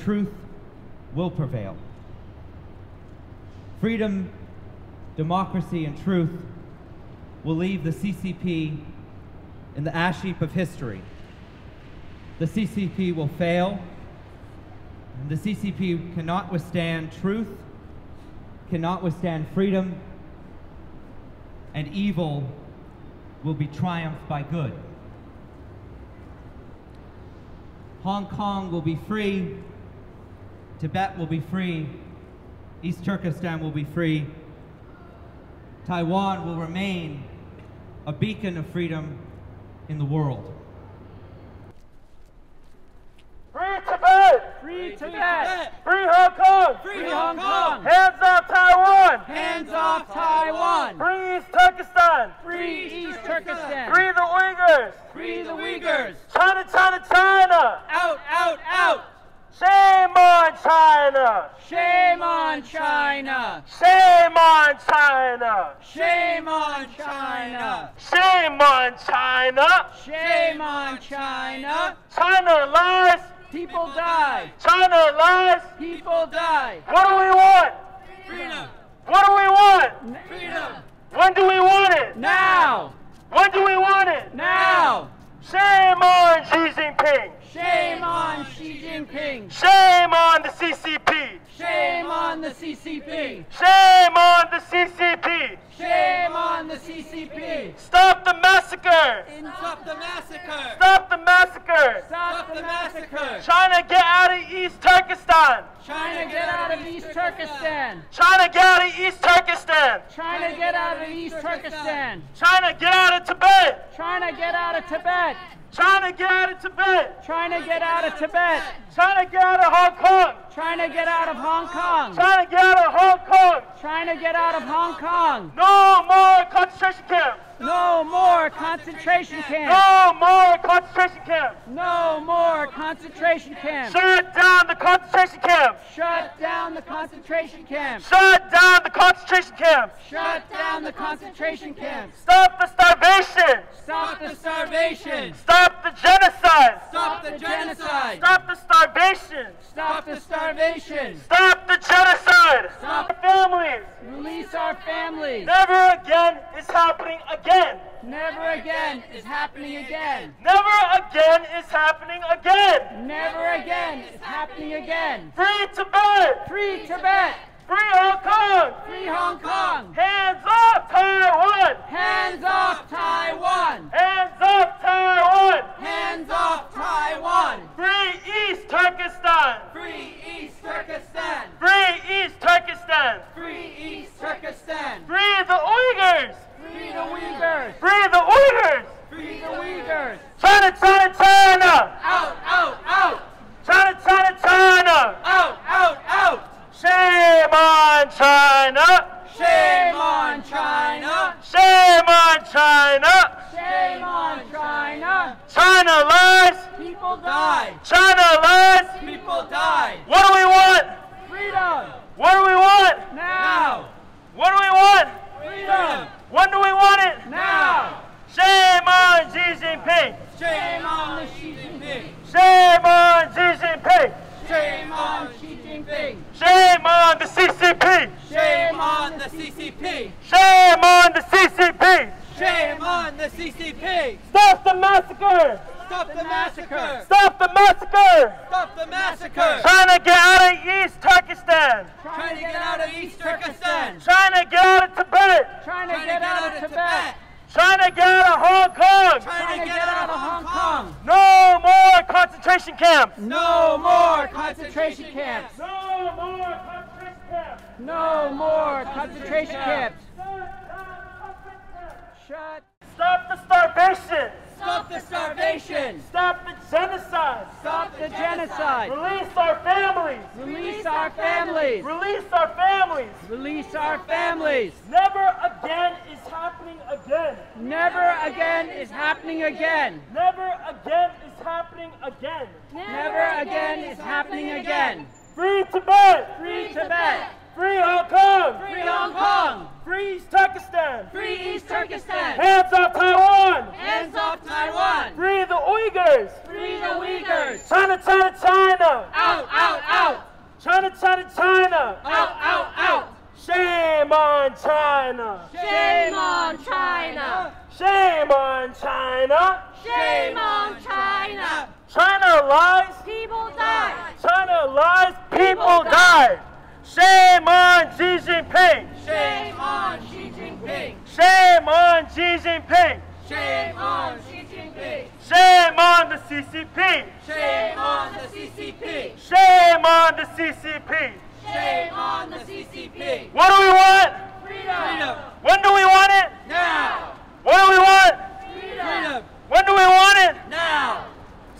truth will prevail. Freedom, democracy, and truth will leave the CCP in the ash heap of history. The CCP will fail, and the CCP cannot withstand truth, cannot withstand freedom, and evil will be triumphed by good. Hong Kong will be free, Tibet will be free, East Turkistan will be free, Taiwan will remain a beacon of freedom in the world. Free Tibet! Free Tibet! Free Hong Kong! Free Hong Kong! Hands off Taiwan! Hands off Taiwan! Free East Turkistan! Free East Turkistan! Free the Uyghurs! Free the Uyghurs! China, China, China! Out, out, out! Shame on China! Shame on China! Shame on China! Shame on China! Shame on China! Shame on China! China lies! People die! China lies! People die! What do we want? Freedom! What do we want? Freedom! When do we want it? Now! When do we want it? Now! Shame on Xi Jinping! Shame on Xi Jinping! Shame on the CCP! Shame on the CCP! Shame on the CCP! Shame on the CCP! Stop the massacre! Stop the massacre! Stop the massacre! Stop the massacre! China, get out of East Turkestan! China, get out of East Turkestan! China, get out of East Turkestan! China, get out of East Turkestan! China, get out of Tibet! China, get out of Tibet! China, get out of Tibet! China, get out of Tibet! China, get out of Hong Kong! China, get out of Hong Kong! China, get out of Hong Kong! China, get out of Hong Kong! No more concentration camps! No more concentration camps! No more concentration camps! No more concentration camps! Shut down the concentration camps! Shut down the concentration camps! Shut down the concentration camps! Shut down the concentration camps! Stop the starvation! Stop the starvation! Stop the genocide! Stop the genocide! Stop the starvation! Stop the starvation! Stop the genocide! Stop- Our families! Release our families! Never again is happening again! Never again is happening again! Never again is happening again! Never again is happening again! Free Tibet! Free Tibet! Free Hong Kong! Free Hong Kong! Hands off Taiwan! Hands off Taiwan! Hands off Taiwan! Hands off Taiwan! Free East Turkestan! Free East Turkistan! Free East Turkestan! Free East Turkistan! Free the Uyghurs! Free the Uyghurs! Free the Uyghurs! Free the Uyghurs! China, China, China! Out, out, out! China, China, China! Out, out, out! Shame on China! Shame on China! Shame on China! Shame on China! China lies! People die! China lies! People die! What do we want? Freedom! What do we want? Now! What do we want? Freedom! When do we want it? Now! Shame on Xi Jinping! Shame on the Xi Jinping! Shame on Xi Jinping! Shame on Xi Jinping! Shame on the CCP! Shame on the CCP! Shame on the CCP! Shame on the CCP! Stop the massacre! Stop the massacre! Stop the massacre! Stop the massacre! China, get out of East Turkestan! Trying to get out of East Turkestan! China, get out of Tibet! Trying to get out of Tibet! China, get out of Hong Kong! Trying to get out of Hong Kong! No more concentration camps! No more concentration camps! No more concentration camps! No more concentration camps! Shut! Stop the starvation! Stop the starvation! Stop the genocide! Stop the genocide! Release our families! Release our families! Release our families! Release our families! Never again is happening again! Never again is happening again! Never again is happening again! Never again is happening again! Free Tibet! Free Tibet! Free Hong Kong! Free Hong Kong! Free East Turkestan! Free East Turkestan! Hands off Taiwan! Hands off Taiwan! Free the Uyghurs! Free the Uyghurs! China, China, China! Out, out, out! China, China, China. Out, out, out. Shame on China. Shame on China. Shame on China. Shame on China. China lies. People die. China lies. People die. Shame on Xi Jinping. Shame on Xi Jinping. Shame on Xi Jinping. Shame on Xi Jinping. Shame on the CCP. Shame on the CCP. Shame on the CCP. Shame on the CCP. What do we want? Freedom. When do we want it? Now. What do we want? Freedom. When do we want it? Now.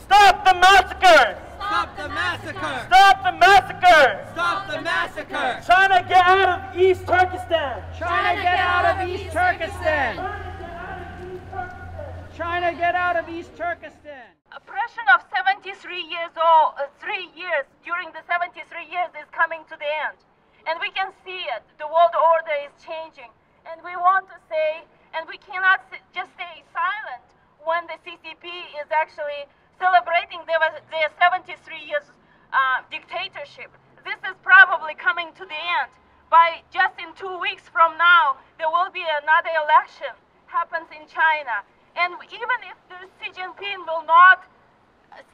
Stop the massacre! Stop the massacre. Stop the massacre! Stop the massacre. China, get out of East Turkistan! China, get out of East Turkistan. China, get out of East Turkistan. Oppression of 73 years old, 3 years during the 73 years is coming to the end. And we can see it. The world order is changing. And we want to say, and we cannot just stay silent when the CCP is actually celebrating their 73 years dictatorship. This is probably coming to the end. By just in 2 weeks from now, there will be another election happens in China. And even if Xi Jinping will not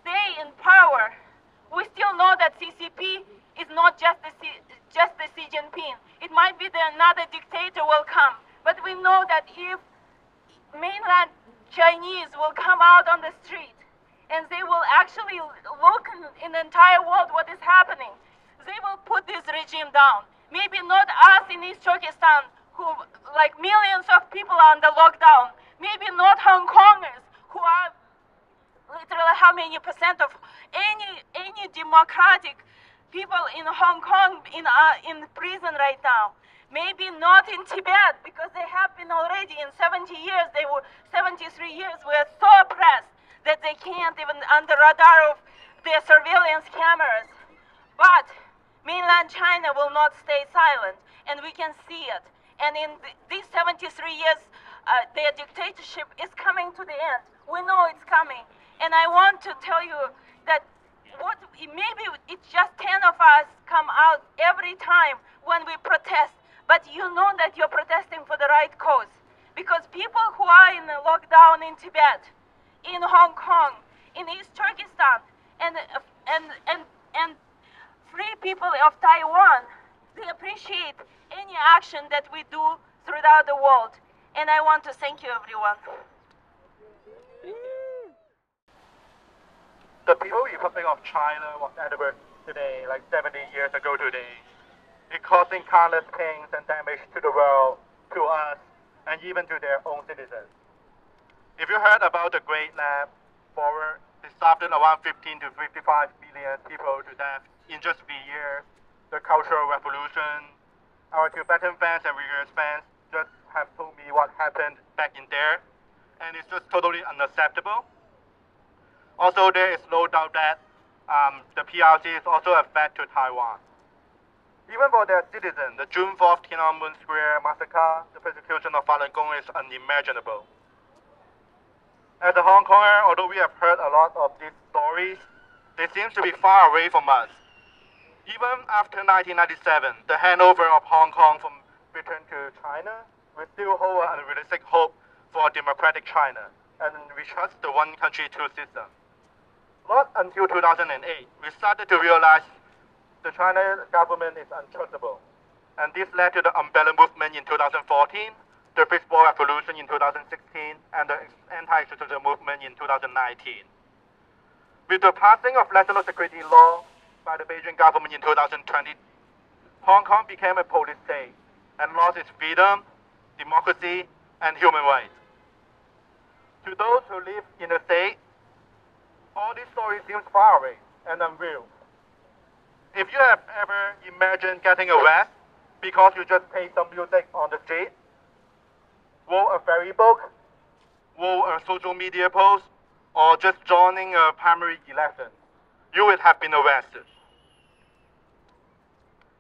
stay in power, we still know that CCP is not just the Xi Jinping. It might be that another dictator will come. But we know that if mainland Chinese will come out on the street and they will actually look in the entire world what is happening, they will put this regime down. Maybe not us in East Turkestan, who like millions of people are under lockdown. Maybe not Hong Kongers, who are literally how many percent of any democratic people in Hong Kong in prison right now. Maybe not in Tibet, because they have been already in 70 years, 73 years, were so oppressed that they can't even under radar of their surveillance cameras. But mainland China will not stay silent, and we can see it. And in these 73 years, their dictatorship is coming to the end. We know it's coming. And I want to tell you that maybe it's just 10 of us come out every time when we protest, but you know that you're protesting for the right cause. Because people who are in the lockdown in Tibet, in Hong Kong, in East Turkestan, and free people of Taiwan, they appreciate any action that we do throughout the world. And I want to thank you, everyone. The People's Republic of China was anniversary today, like 70 years ago today. It causing countless pains and damage to the world, to us, and even to their own citizens. If you heard about the Great Lab Forward, it started around 15 to 55 million people to death in just 3 years. The Cultural Revolution, our Tibetan fans and Uyghurs fans just have told me what happened back in there, and it's just totally unacceptable. Also, there is no doubt that the PRC is also a threat to Taiwan. Even for their citizens, the June 4th Tiananmen Square massacre, the persecution of Falun Gong is unimaginable. As a Hong Konger, although we have heard a lot of these stories, they seem to be far away from us. Even after 1997, the handover of Hong Kong from Britain to China, we still hold an unrealistic hope for a democratic China, and we trust the one country, two system. Not until 2008, we started to realize the China government is untrustable. And this led to the umbrella movement in 2014, the Peaceful Revolution in 2016, and the anti-extremism movement in 2019. With the passing of national security law by the Beijing government in 2020, Hong Kong became a police state and lost its freedom, democracy, and human rights. To those who live in the state, all these stories seem far away and unreal. If you have ever imagined getting arrested because you just played some music on the street, wrote a fairy book, wrote a social media post, or just joining a primary election, you would have been arrested.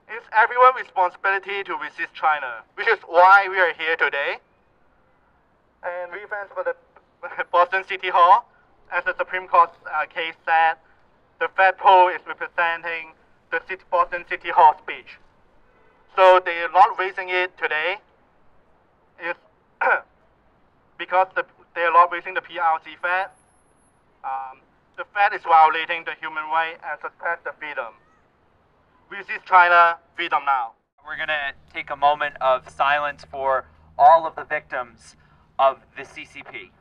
It's everyone's responsibility to resist China, which is why we are here today. And we fans for the Boston City Hall, as the Supreme Court case said, the Fed pole is representing the Boston City Hall speech. So they are not raising it today. It's because they are not raising the PRC fed. The Fed is violating the human right and suppress the freedom. Resist China, freedom now. We're going to take a moment of silence for all of the victims of the CCP.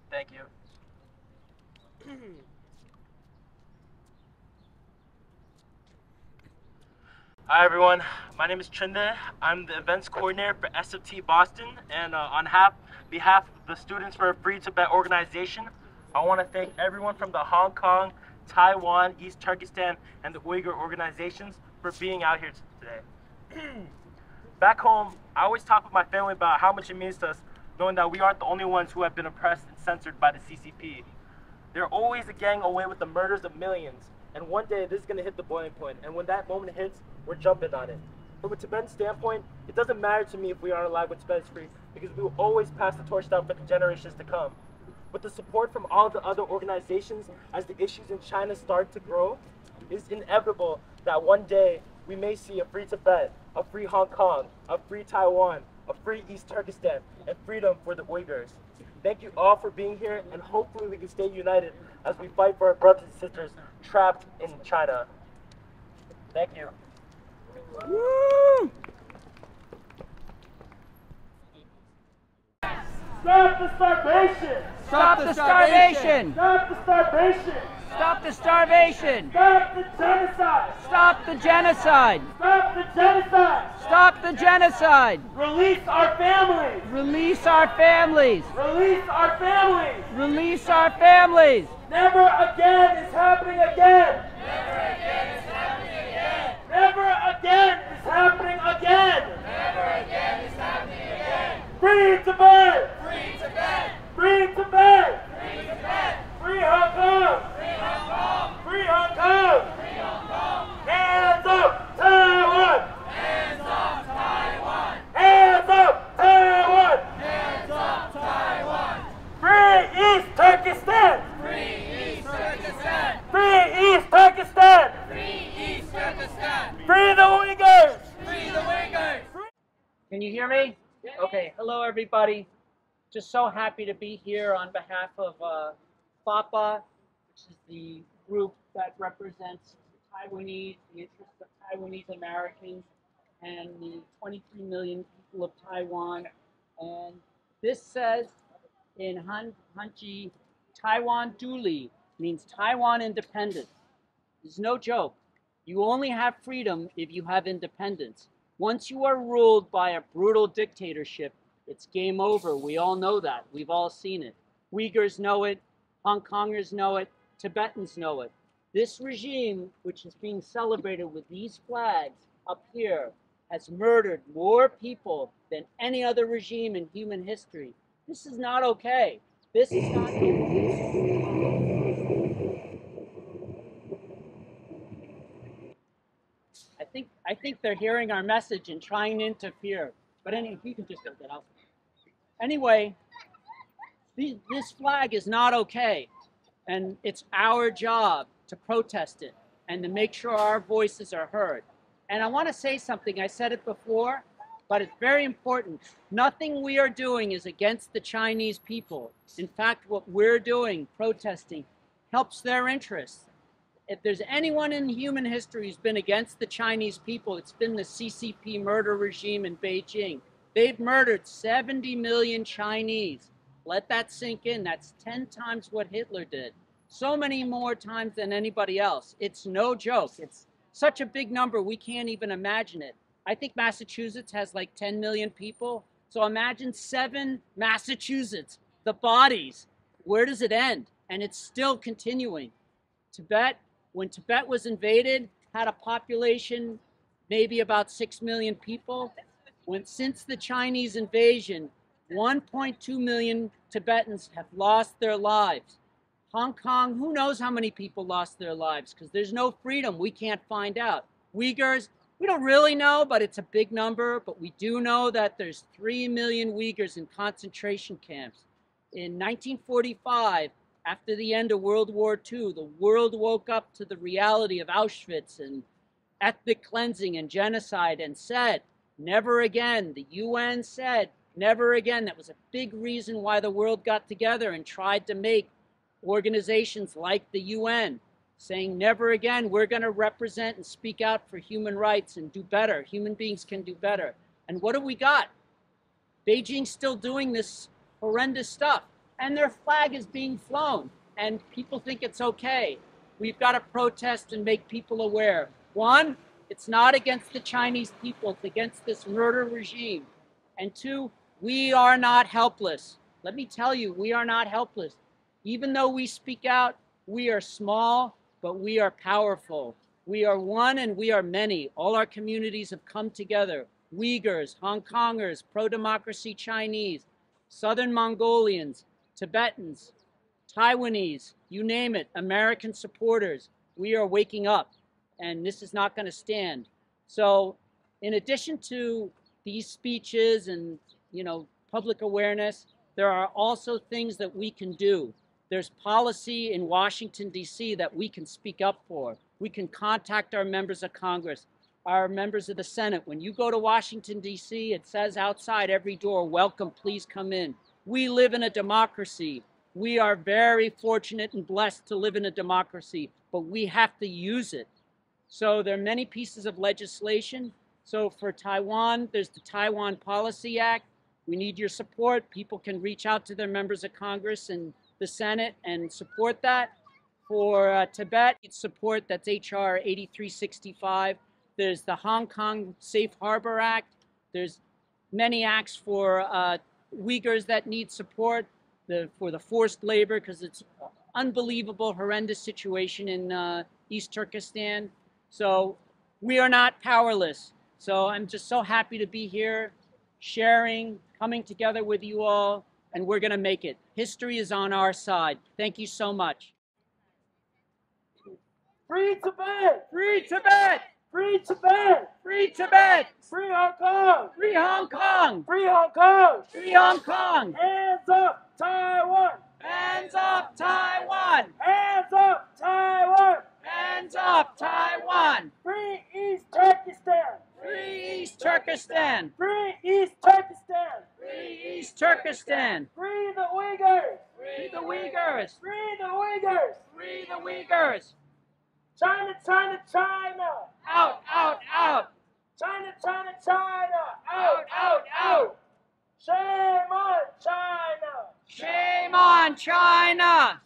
Thank you. Hi everyone, my name is Chinde. I'm the events coordinator for SFT Boston, and on behalf of the Students for a Free Tibet organization, I want to thank everyone from the Hong Kong, Taiwan, East Turkistan, and the Uyghur organizations for being out here today. Back home, I always talk with my family about how much it means to us knowing that we aren't the only ones who have been oppressed and censored by the CCP. They're always a gang away with the murders of millions, and one day this is going to hit the boiling point, and when that moment hits, we're jumping on it. From a Tibetan standpoint, it doesn't matter to me if we aren't alive when Tibet is free, because we will always pass the torch down for the generations to come. With the support from all the other organizations, as the issues in China start to grow, it's inevitable that one day we may see a free Tibet, a free Hong Kong, a free Taiwan, a free East Turkistan, and freedom for the Uyghurs. Thank you all for being here, and hopefully we can stay united as we fight for our brothers and sisters trapped in China. Thank you. Woo! Stop the starvation! Stop the starvation! Stop the starvation! Stop the starvation! Stop the genocide! Stop the genocide! Stop the genocide! Stop the genocide! Release our families! Release our families! Release our families! Release our families! Never again is happening again! Never again is happening again! Never again is happening again! Never again is happening again! Free Tibet! Free Tibet! Free Tibet! Free Tibet! Free Hong Kong! Free Hong Kong! Free Hong Kong! Free Hong Kong! Hands up, Taiwan! Hands up, Taiwan! Hands up, Taiwan! Hands up, Taiwan! Free East Turkistan! Free East Turkistan! Free East Turkistan! Free East Turkistan! Free the Uyghurs! Free the Uyghurs! Can you hear me? Okay, hello everybody. Just so happy to be here on behalf of FAPA, which is the group that represents Taiwanese, the interests of Taiwanese Americans, and the 23 million people of Taiwan. And this says in Hanji, Taiwan Duli means Taiwan independence. It's no joke. You only have freedom if you have independence. Once you are ruled by a brutal dictatorship, it's game over. We all know that. We've all seen it. Uyghurs know it. Hong Kongers know it. Tibetans know it. This regime, which is being celebrated with these flags up here, has murdered more people than any other regime in human history. This is not okay. This is not I think they're hearing our message and trying to interfere. But anyway, you can just get out. Anyway, this flag is not okay, and it's our job to protest it and to make sure our voices are heard. And I want to say something. I said it before, but it's very important. Nothing we are doing is against the Chinese people. In fact, what we're doing, protesting, helps their interests. If there's anyone in human history who's been against the Chinese people, it's been the CCP murder regime in Beijing. They've murdered 70 million Chinese. Let that sink in. That's 10 times what Hitler did. So many more times than anybody else. It's no joke. It's such a big number, we can't even imagine it. I think Massachusetts has like 10 million people. So imagine 7 Massachusetts, the bodies. Where does it end? And it's still continuing. Tibet, when Tibet was invaded, had a population maybe about 6 million people. Since the Chinese invasion, 1.2 million Tibetans have lost their lives. Hong Kong, who knows how many people lost their lives, because there's no freedom. We can't find out. Uyghurs, we don't really know, but it's a big number. But we do know that there's 3 million Uyghurs in concentration camps. In 1945, after the end of World War II, the world woke up to the reality of Auschwitz and ethnic cleansing and genocide and said, never again. The UN said, never again. That was a big reason why the world got together and tried to make organizations like the UN, saying never again, we're going to represent and speak out for human rights and do better. Human beings can do better. And what have we got? Beijing's still doing this horrendous stuff, and their flag is being flown, and people think it's okay. We've got to protest and make people aware. 1, it's not against the Chinese people, it's against this murder regime. And 2, we are not helpless. Let me tell you, we are not helpless. Even though we speak out, we are small, but we are powerful. We are one and we are many. All our communities have come together. Uyghurs, Hong Kongers, pro-democracy Chinese, Southern Mongolians, Tibetans, Taiwanese, you name it, American supporters. We are waking up, and this is not going to stand. So in addition to these speeches and, public awareness, there are also things that we can do. There's policy in Washington, D.C. that we can speak up for. We can contact our members of Congress, our members of the Senate. When you go to Washington, D.C., it says outside every door, welcome, please come in. We live in a democracy. We are very fortunate and blessed to live in a democracy, but we have to use it. So there are many pieces of legislation. So for Taiwan, there's the Taiwan Policy Act. We need your support. People can reach out to their members of Congress and the Senate and support that. For Tibet, it's support, that's H.R. 8365. There's the Hong Kong Safe Harbor Act. There's many acts for Uyghurs that need support, for the forced labor, because it's an unbelievable, horrendous situation in East Turkistan. So we are not powerless. So I'm just so happy to be here, sharing, coming together with you all, and we're going to make it. History is on our side. Thank you so much. Free Tibet! Free Tibet! Free Tibet! Free Tibet! Free Hong Kong! Free Hong Kong! Free Hong Kong! Free Hong Kong! Hands up, Taiwan! Hands up, Taiwan! Hands up, Taiwan! Hands up, Taiwan! Free East Turkistan! Free East Turkistan! Free East Turkistan! Free East Turkistan! Free the Uyghurs! Free the Uyghurs! Free the Uyghurs! Free the Uyghurs! China, China, China! Out, out, out! China, China, China! Out, out, out! Shame on China! Shame on China!